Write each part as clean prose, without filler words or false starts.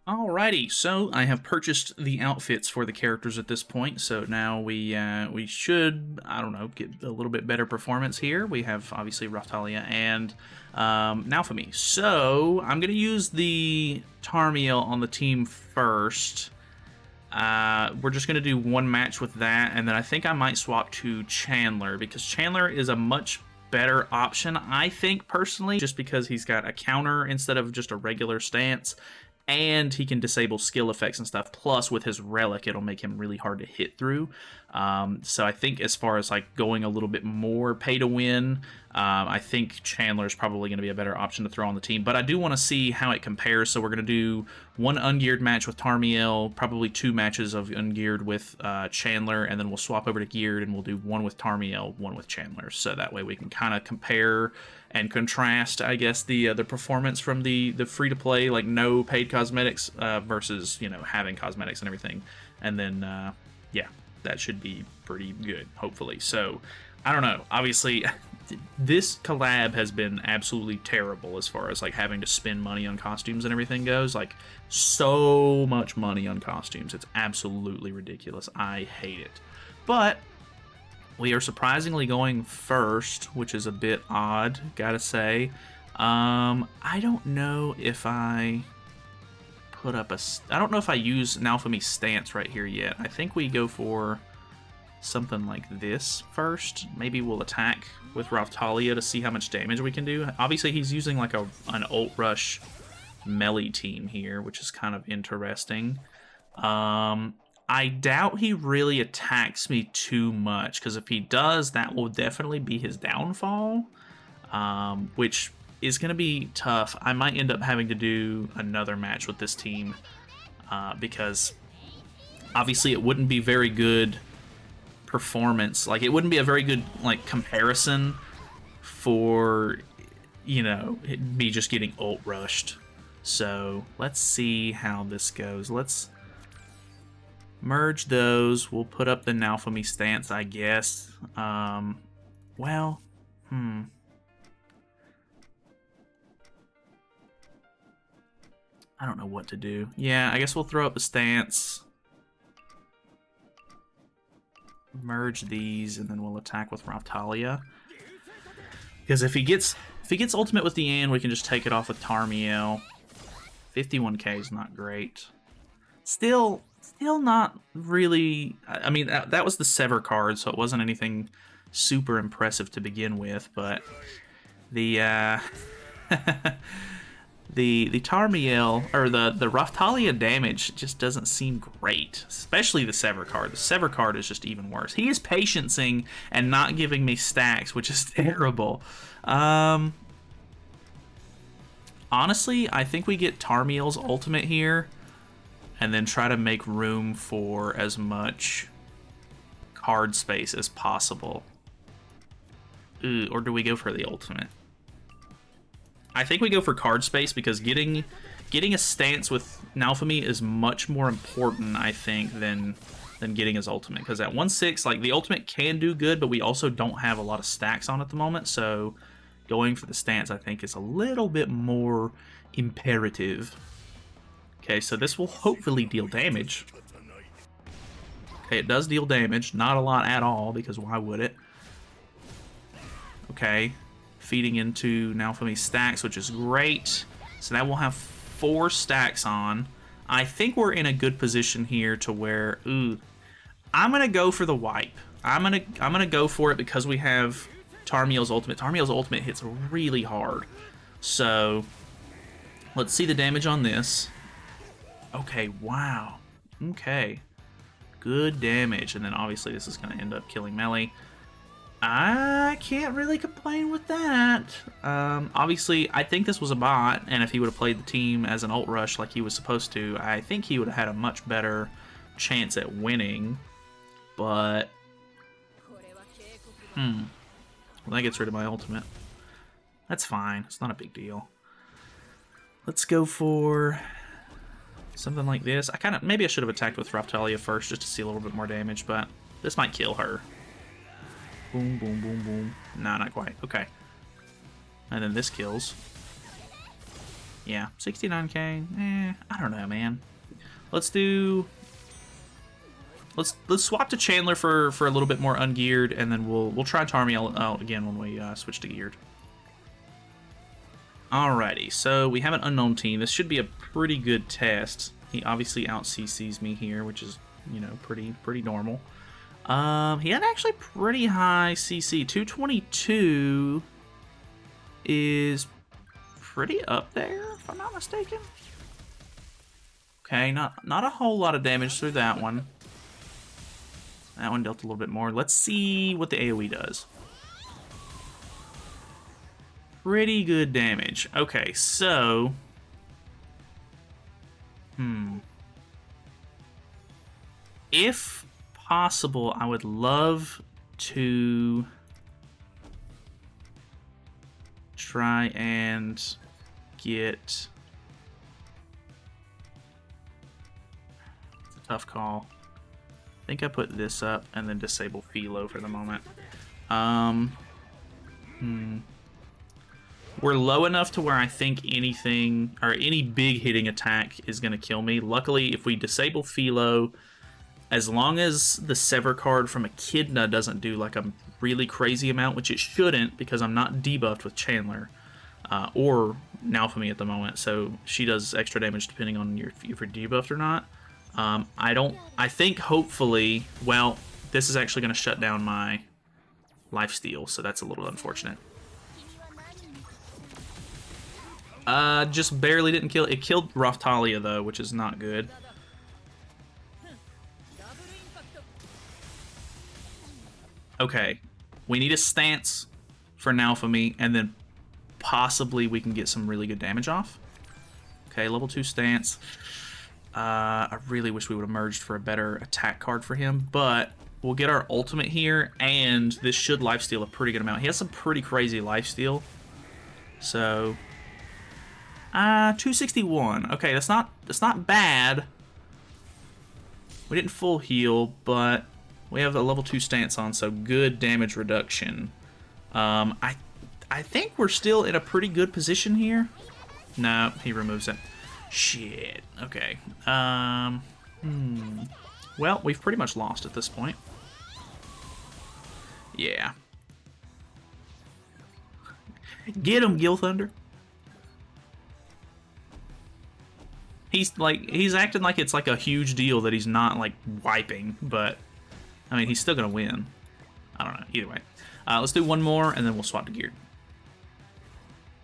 Alrighty, so I have purchased the outfits for the characters at this point, so now we should, I don't know, get a little bit better performance here. We have, obviously, Raphtalia and Naofumi. So, I'm going to use the Tarmiel on the team first. We're just going to do one match with that, and then I think I might swap to Chandler, because Chandler is a much better option, I think, personally, just because he's got a counter instead of just a regular stance, and he can disable skill effects and stuff. Plus, with his relic, it'll make him really hard to hit through. So I think as far as like going a little bit more pay to win, I think Chandler is probably going to be a better option to throw on the team. But I do want to see how it compares. So we're going to do one Ungeared match with Tarmiel, probably 2 matches of Ungeared with Chandler, and then we'll swap over to Geared and we'll do one with Tarmiel, one with Chandler. So that way we can kind of compare and contrast, I guess, the performance from the free-to-play, like no paid cosmetics versus, you know, having cosmetics and everything. And then, yeah, that should be pretty good, hopefully. So, I don't know. Obviously, this collab has been absolutely terrible as far as, like, having to spend money on costumes and everything goes. Like, so much money on costumes. It's absolutely ridiculous. I hate it. But we are surprisingly going first, which is a bit odd, gotta say. I don't know if I put up I don't know if I use Naofumi's stance right here yet. I think we go for something like this first. Maybe we'll attack with Raphtalia to see how much damage we can do. Obviously, he's using like an ult rush melee team here, which is kind of interesting. I doubt he really attacks me too much, because if he does, that will definitely be his downfall, which is going to be tough. I might end up having to do another match with this team, because obviously it wouldn't be very good performance. Like, it wouldn't be a very good, like, comparison for, you know, me just getting ult rushed. So let's see how this goes. Let's merge those. We'll put up the Naofumi stance, I guess. Well, I don't know what to do. Yeah, I guess we'll throw up the stance. Merge these, and then we'll attack with Raphtalia. Because if he gets ultimate with the end, we can just take it off with Tarmiel. 51k is not great. Still not really. I mean, that was the Sever card, so it wasn't anything super impressive to begin with, but the the Tarmiel, or the Raphtalia damage just doesn't seem great, especially the Sever card. The Sever card is just even worse. He is patiencing and not giving me stacks, which is terrible. Honestly, I think we get Tarmiel's ultimate here, and then try to make room for as much card space as possible. Ooh, or do we go for the ultimate? I think we go for card space, because getting a stance with Naofumi is much more important, I think, than getting his ultimate. Because at 1/6, like, the ultimate can do good, but we also don't have a lot of stacks on at the moment, so going for the stance, I think, is a little bit more imperative. Okay, so this will hopefully deal damage. Okay, it does deal damage. Not a lot at all, because why would it? Okay, feeding into Naofumi's stacks, which is great. So that will have 4 stacks on. I think we're in a good position here to where, ooh, I'm gonna go for the wipe. I'm gonna go for it because we have Tarmiel's ultimate. Tarmiel's ultimate hits really hard. So let's see the damage on this. Okay, wow. Okay. Good damage. And then obviously this is going to end up killing Melee. I can't really complain with that. Obviously, I think this was a bot, and if he would have played the team as an ult rush like he was supposed to, I think he would have had a much better chance at winning. But, well, that gets rid of my ultimate. That's fine. It's not a big deal. Let's go for something like this. Maybe I should have attacked with Raphtalia first just to see a little bit more damage, but this might kill her. Boom, boom, boom, boom. Nah, not quite. Okay. And then this kills. Yeah, 69k. I don't know, man. Let's do. Let's swap to Chandler for a little bit more ungeared, and then we'll try Tarmy out again when we switch to geared. Alrighty, so we have an unknown team. This should be a pretty good test. He obviously out CCs me here, which is, you know, pretty normal. He had actually pretty high CC. 222 is pretty up there, if I'm not mistaken. Okay, not a whole lot of damage through that one. That one dealt a little bit more. Let's see what the AoE does. Pretty good damage. Okay, so... If possible, I would love to try and get... It's a tough call. I think I put this up and then disable Filo for the moment. We're low enough to where I think anything, or any big hitting attack is going to kill me. Luckily, if we disable Filo, as long as the Sever card from Echidna doesn't do like a really crazy amount, which it shouldn't because I'm not debuffed with Chandler, or Naofumi at the moment, so she does extra damage depending on if you're debuffed or not. I think hopefully, well, this is actually going to shut down my lifesteal, so that's a little unfortunate. Just barely didn't kill. It killed Raphtalia though, which is not good. Okay, we need a stance for Naofumi, and then possibly we can get some really good damage off. Okay, level 2 stance. I really wish we would have merged for a better attack card for him, but we'll get our ultimate here, and this should lifesteal a pretty good amount. He has some pretty crazy lifesteal, so 261. Okay, that's not bad. We didn't full heal, but we have a level 2 stance on, so good damage reduction. I think we're still in a pretty good position here. No, he removes it. Shit. Okay. Well, we've pretty much lost at this point. Yeah. Get him, Gil Thunder. He's acting like it's like a huge deal that he's not like wiping, but I mean he's still gonna win. I don't know. Either way, let's do one more and then we'll swap to geared.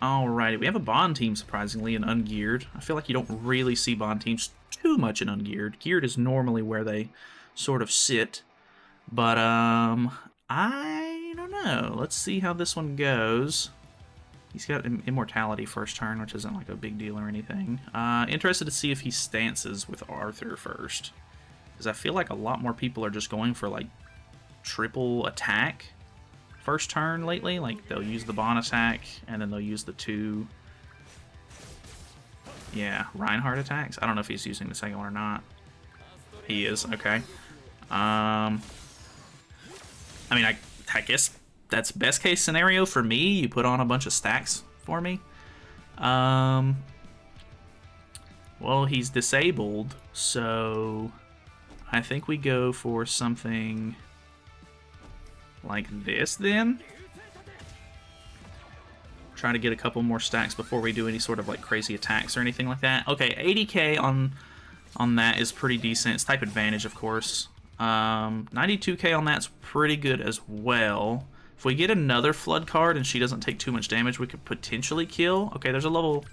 Alrighty, we have a bond team surprisingly in Ungeared. I feel like you don't really see bond teams too much in Ungeared. Geared is normally where they sort of sit, but I don't know. Let's see how this one goes. He's got immortality first turn, which isn't like a big deal or anything. Interested to see if he stances with Arthur first, because I feel like a lot more people are just going for like triple attack first turn lately. Like they'll use the bond attack and then they'll use the 2, yeah, Reinhardt attacks. I don't know if he's using the second one or not. He is. Okay. I mean, I guess that's best case scenario for me. You put on a bunch of stacks for me. Well, he's disabled, so I think we go for something like this then. Try to get a couple more stacks before we do any sort of like crazy attacks or anything like that. Okay, 80k on that is pretty decent. It's type advantage, of course. 92k on that's pretty good as well. If we get another flood card and she doesn't take too much damage, we could potentially kill. Okay, there's a level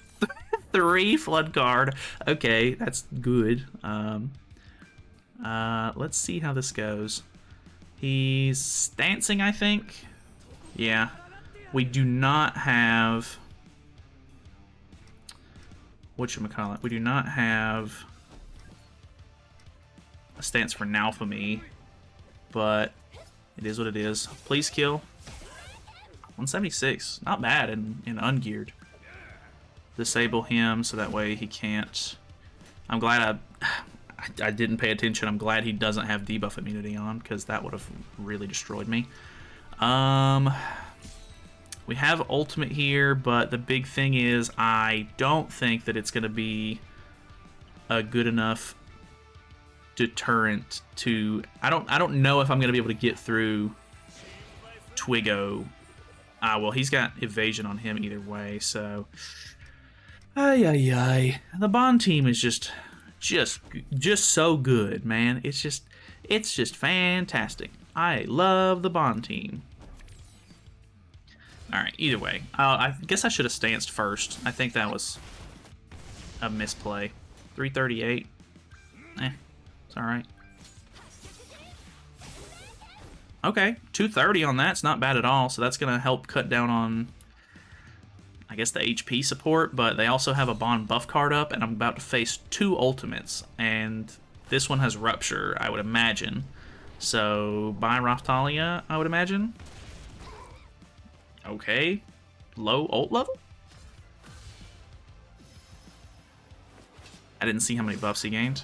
3 flood card. Okay, that's good. Let's see how this goes. He's stancing, I think. Yeah. We do not have... whatchamacallit? We do not have a stance for Naofumi, but it is what it is. Please kill. 176. Not bad in Ungeared. Disable him so that way he can't... I'm glad I didn't pay attention. I'm glad he doesn't have debuff immunity on, because that would have really destroyed me. We have ultimate here, but the big thing is I don't think that it's going to be a good enough deterrent to... I don't know if I'm going to be able to get through Twiggo. Well, he's got evasion on him either way, so... Ay. The Bond team is just so good, man. It's just fantastic. I love the Bond team. Alright, either way. I guess I should have stanced first. I think that was a misplay. 338. It's alright. Okay, 230 on that. It's not bad at all. So that's going to help cut down on, I guess, the HP support. But they also have a Bond buff card up, and I'm about to face 2 ultimates. And this one has Rupture, I would imagine. So, bye Raphtalia, I would imagine. Okay. Low ult level? I didn't see how many buffs he gained.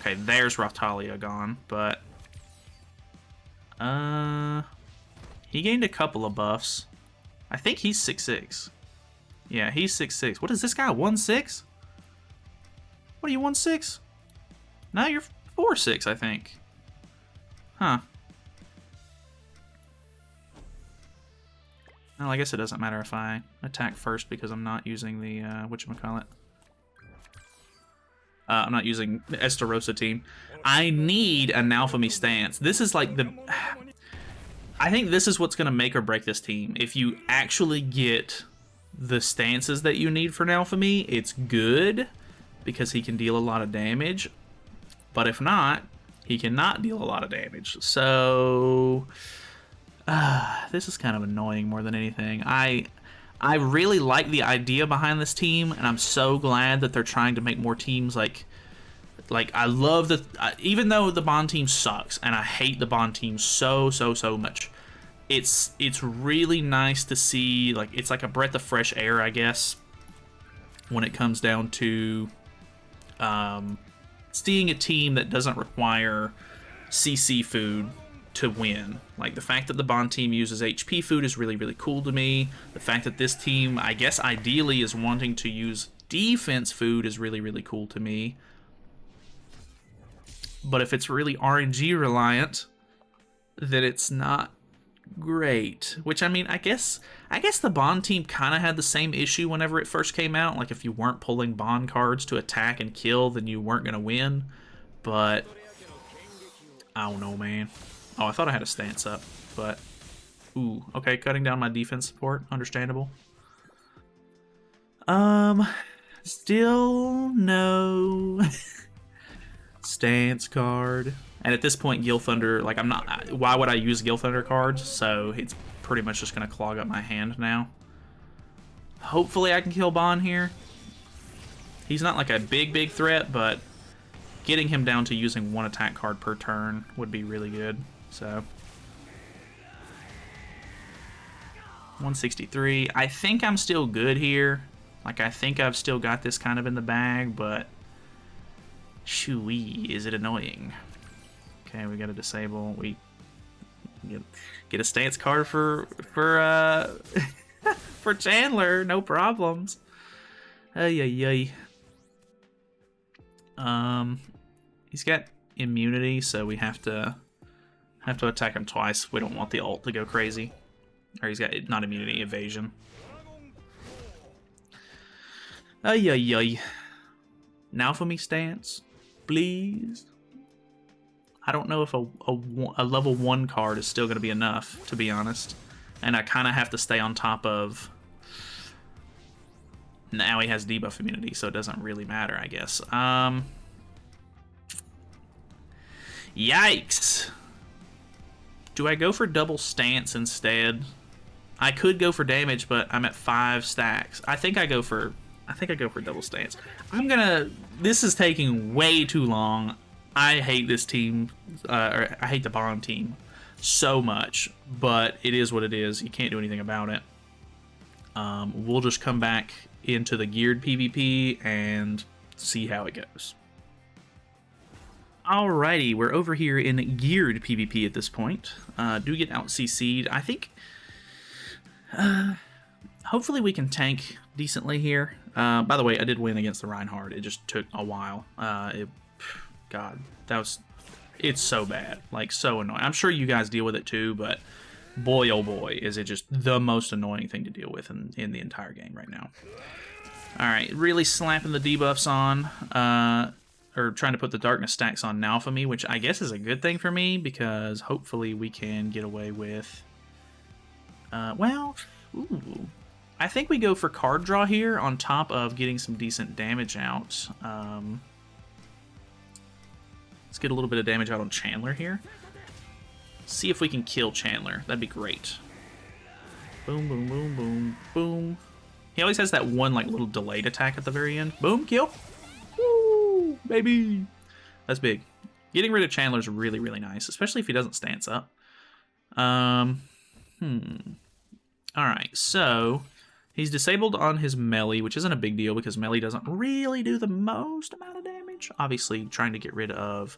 Okay, there's Raphtalia gone, but... he gained a couple of buffs. I think he's 6'6". Yeah, he's 6'6". What is this guy, 1'6"? What are you, 1'6"? No, you're 4'6", I think. Huh. Well, I guess it doesn't matter if I attack first because I'm not using the, whatchamacallit. I'm not using the Estarossa team. I need a Naofumi stance. This is like the... I think this is what's going to make or break this team. If you actually get the stances that you need for Naofumi, it's good because he can deal a lot of damage. But if not, he cannot deal a lot of damage. So... this is kind of annoying more than anything. I really like the idea behind this team, and I'm so glad that they're trying to make more teams like I love the... even though the Bond team sucks, and I hate the Bond team so much, it's really nice to see, like, it's like a breath of fresh air, I guess, when it comes down to seeing a team that doesn't require CC food to win. Like, the fact that the Bond team uses HP food is really cool to me. The fact that this team, I guess ideally, is wanting to use defense food is really cool to me. But if it's really RNG reliant, then it's not great. Which, I mean, I guess the Bond team kind of had the same issue whenever it first came out. Like, if you weren't pulling Bond cards to attack and kill, then you weren't going to win. But I don't know, man. Oh, I thought I had a stance up, but... Ooh, okay, cutting down my defense support. Understandable. Still no... stance card. And at this point, Gil Thunder, like, I'm not... Why would I use Gil Thunder cards? So it's pretty much just going to clog up my hand now. Hopefully I can kill Bond here. He's not like a big threat, but getting him down to using 1 attack card per turn would be really good. So 163. I think I'm still good here. Like, I think I've still got this kind of in the bag, but shoo-wee, is it annoying. Okay, we got to disable. We get a stance card for for Chandler, no problems. Ay. He's got immunity, so we have to attack him twice. We don't want the ult to go crazy. Or he's got, not immunity, evasion. Ay. Naofumi stance, please. I don't know if a level 1 card is still going to be enough, to be honest. And I kind of have to stay on top of... Now he has debuff immunity, so it doesn't really matter, I guess. Yikes. Do I go for double stance instead? I could go for damage, but I'm at 5 stacks. I think I go for double stance. This is taking way too long. I hate this team, or I hate the Bond team so much, but it is what it is. You can't do anything about it. We'll just come back into the geared PvP and see how it goes. Alrighty, we're over here in geared PvP at this point. Do get out CC'd. I think Hopefully we can tank decently here. By the way, I did win against the Reinhardt. It just took a while. God, it's so bad. Like, so annoying. I'm sure you guys deal with it too, but boy, oh boy, is it just the most annoying thing to deal with in the entire game right now. Alright, really slapping the debuffs on, or trying to put the darkness stacks on Naofumi, which I guess is a good thing for me, because hopefully we can get away with... ooh. I think we go for card draw here on top of getting some decent damage out. Let's get a little bit of damage out on Chandler here. See if we can kill Chandler. That'd be great. Boom, boom, boom, boom, boom. He always has that one like little delayed attack at the very end. Boom, kill. Woo, baby. That's big. Getting rid of Chandler's really, really nice, especially if he doesn't stance up. Alright, so he's disabled on his melee, which isn't a big deal because melee doesn't really do the most amount of damage. Obviously, trying to get rid of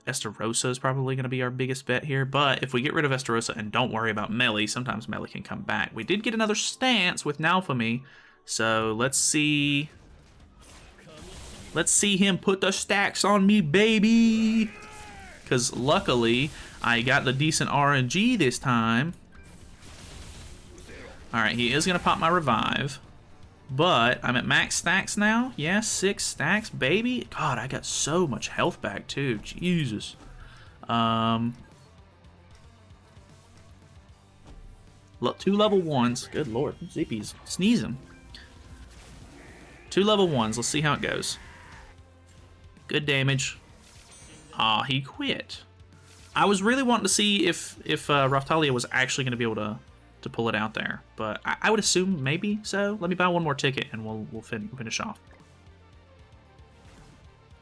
Estarossa is probably going to be our biggest bet here, but if we get rid of Estarossa and don't worry about melee, sometimes melee can come back. We did get another stance with Naofumi, so let's see him put the stacks on me, baby! Because luckily, I got the decent RNG this time. Alright, he is going to pop my revive. But I'm at max stacks now. Yeah, 6 stacks, baby. God, I got so much health back, too. Jesus. 2 level 1s. Good lord. Zippy's sneezing. 2 level 1s. Let's see how it goes. Good damage. Ah, he quit. I was really wanting to see if Raphtalia was actually going to be able to pull it out there, but I would assume maybe so. Let me buy one more ticket and we'll finish off.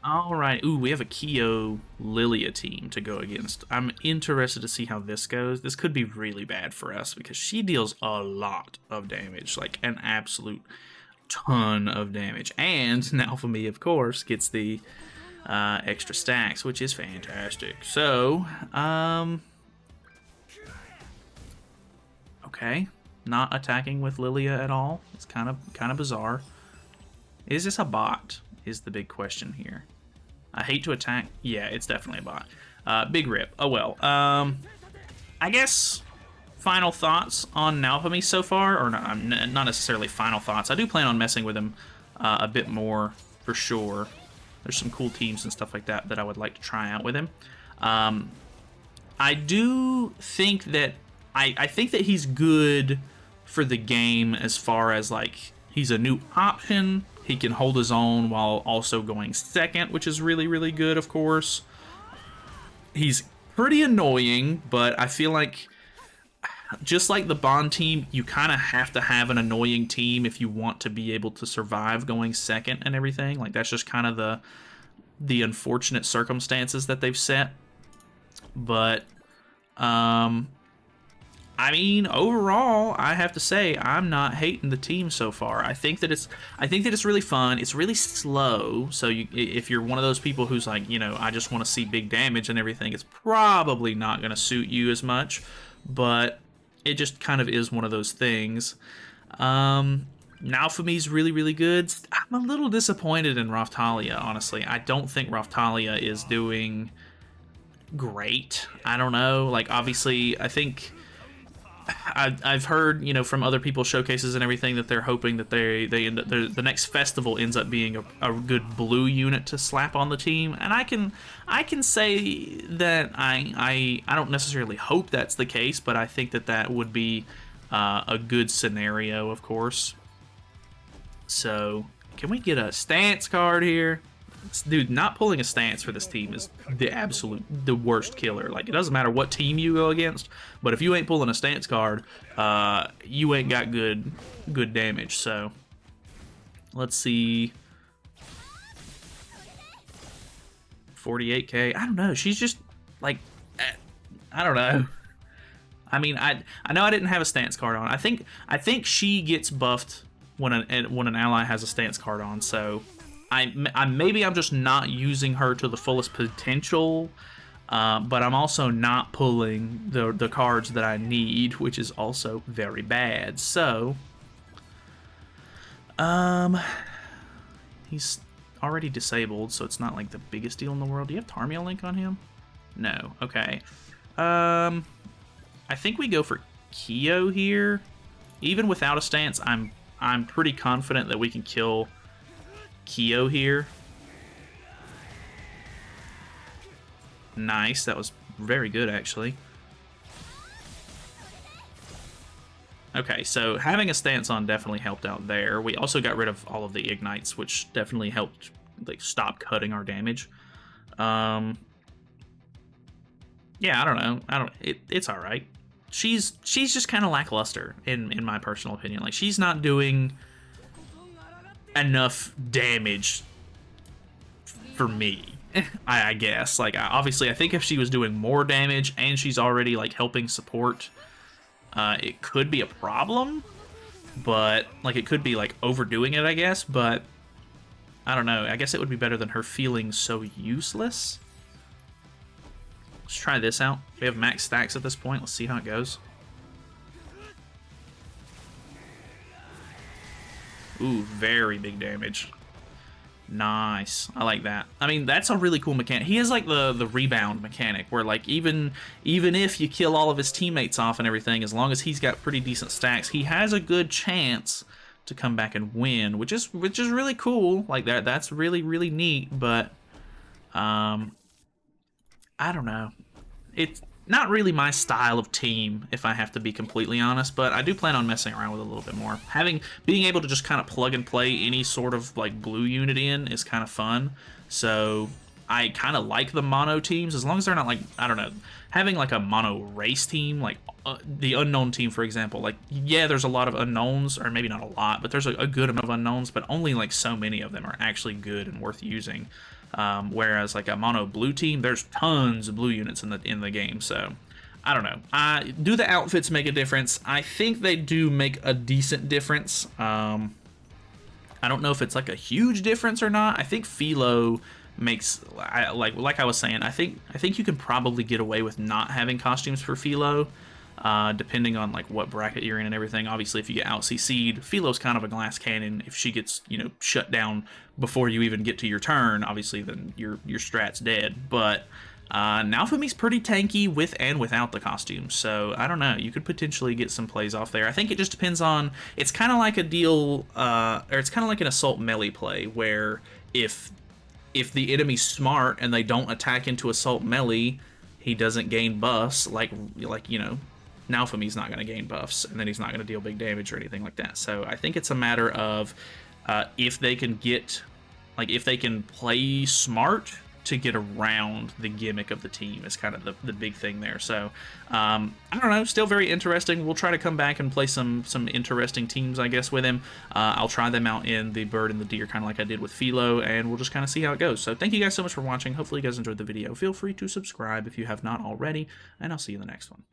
All right. Ooh, we have a Kyo Lillia team to go against. I'm interested to see how this goes. This could be really bad for us because she deals a lot of damage, like an absolute ton of damage. And now for me, of course, gets the extra stacks, which is fantastic. So, okay, not attacking with Lillia at all. It's kind of bizarre. Is this a bot? Is the big question here. I hate to attack. Yeah, it's definitely a bot. Big rip. Oh well. I guess final thoughts on Naofumi so far, or not necessarily final thoughts. I do plan on messing with him a bit more for sure. There's some cool teams and stuff like that I would like to try out with him. I do think that I think that he's good for the game as far as like he's a new option. He can hold his own while also going second, which is really, really good, of course. He's pretty annoying, but I feel like just like the Bond team, you kind of have to have an annoying team if you want to be able to survive going second and everything. Like that's just kind of the unfortunate circumstances that they've set. But I mean, overall, I have to say I'm not hating the team so far. I think that it's really fun. It's really slow. So if you're one of those people who's like, you know, I just want to see big damage and everything, it's probably not going to suit you as much. But it just kind of is one of those things. Naofumi's really, really good. I'm a little disappointed in Raphtalia, honestly. I don't think Raphtalia is doing great. I don't know. Like, obviously, I think I've heard, you know, from other people's showcases and everything that they're hoping that they end up, the next festival ends up being a good blue unit to slap on the team, and I can say that I don't necessarily hope that's the case, but I think that would be a good scenario, of course. So can we get a stance card here? Dude, not pulling a stance for this team is the worst killer. Like, it doesn't matter what team you go against, but if you ain't pulling a stance card, you ain't got good damage. So let's see. 48k. I don't know. She's just like, I don't know. I mean, I know I didn't have a stance card on. I think she gets buffed when an ally has a stance card on. So maybe I'm just not using her to the fullest potential but I'm also not pulling the cards that I need, which is also very bad. So, he's already disabled, so it's not like the biggest deal in the world. Do you have Tarmiel Link on him? No. Okay. I think we go for Kyo here. Even without a stance, I'm pretty confident that we can kill Kyo here. Nice. That was very good, actually. Okay, so having a stance on definitely helped out there. We also got rid of all of the ignites, which definitely helped like stop cutting our damage. Yeah, I don't know. It's all right. She's just kind of lackluster in my personal opinion. Like, she's not doing enough damage for me. I guess. Like, obviously, I think if she was doing more damage and she's already like helping support, it could be a problem. But like, it could be like overdoing it, I guess. But I don't know. I guess it would be better than her feeling so useless. Let's try this out. We have max stacks at this point. Let's see how it goes. Ooh, very big damage. Nice. I like that. I mean, that's a really cool mechanic. He has like the rebound mechanic where like even if you kill all of his teammates off and everything, as long as he's got pretty decent stacks, he has a good chance to come back and win, which is really cool. Like that's really neat, but I don't know. It's not really my style of team, if I have to be completely honest, but I do plan on messing around with it a little bit more. Being able to just kind of plug and play any sort of like blue unit in is kind of fun. So I kind of like the mono teams, as long as they're not like, I don't know, having like a mono race team, like the unknown team, for example. Like, yeah, there's a lot of unknowns, or maybe not a lot, but there's a good amount of unknowns, but only like so many of them are actually good and worth using. Whereas like a mono blue team, there's tons of blue units in the game. So I don't know. Do the outfits make a difference? I think they do make a decent difference. I don't know if it's like a huge difference or not. I think Filo makes, like I was saying, I think you can probably get away with not having costumes for Filo, depending on like what bracket you're in and everything. Obviously, if you get out CC'd, Filo's kind of a glass cannon. If she gets, you know, shut down before you even get to your turn, obviously then your strat's dead. But Naofumi's pretty tanky with and without the costumes, so I don't know. You could potentially get some plays off there. I think it just depends on. It's kind of like a deal, or it's kind of like an assault melee play where if the enemy's smart and they don't attack into assault melee, he doesn't gain buffs. Like you know, Naofumi's not going to gain buffs, and then he's not going to deal big damage or anything like that. So I think it's a matter of if they can play smart to get around the gimmick of the team is kind of the big thing there. So I don't know, still very interesting. We'll try to come back and play some interesting teams, I guess, with him. I'll try them out in the bird and the deer, kind of like I did with Filo, and we'll just kind of see how it goes. So thank you guys so much for watching. Hopefully you guys enjoyed the video. Feel free to subscribe if you have not already, and I'll see you in the next one.